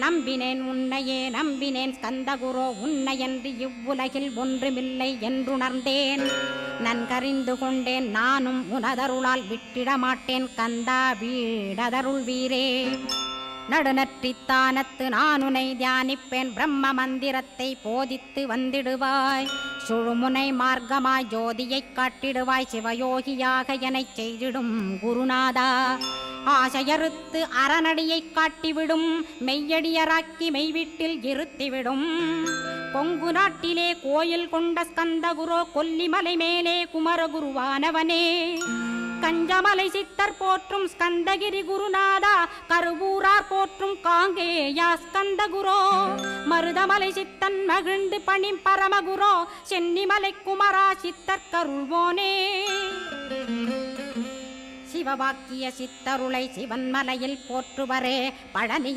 நம்பினேன் உன்னையே நம்பினேன் ஸ்கந்தகுரோ உன்னையன்றி இவ்வுலகில் ஒன்றுமில்லை என்றுணர்ந்தேன். நன்கறிந்து கொண்டேன் நானும் உனதருளால் விட்டிட மாட்டேன் கந்தா வீடதருள் வீரே. நடுநற்றித்தானத்து நானுனை தியானிப்பேன் பிரம்ம மந்திரத்தை போதித்து வந்திடுவாய். சுழுமுனை மார்க்கமாய் ஜோதியைக் காட்டிடுவாய் சிவயோகியாக எனச் செய்திடும் குருநாதா. ஆசையறுத்து அறநடியைக் காட்டிவிடும் மெய்யடியராக்கி மெய்வீட்டில் இருத்திவிடும். கொங்கு நாட்டிலே கோயில் கொண்ட ஸ்கந்தகுரோ கொல்லிமலை மேலே குமரகுருவானவனே. கஞ்சமலை சித்தர் போற்றும் ஸ்கந்தகிரி குருநாதா கருவூரார் போற்றும் காங்கேயா ஸ்கந்தகுரோ. மருதமலை சித்தன் மகிழ்ந்து பணிம் பரமகுரோ சென்னிமலை குமரா சித்தர் கருள்வோனே. சிவவாக்கிய சித்தருளை சிவன்மலையில் போற்றுவரே பழனி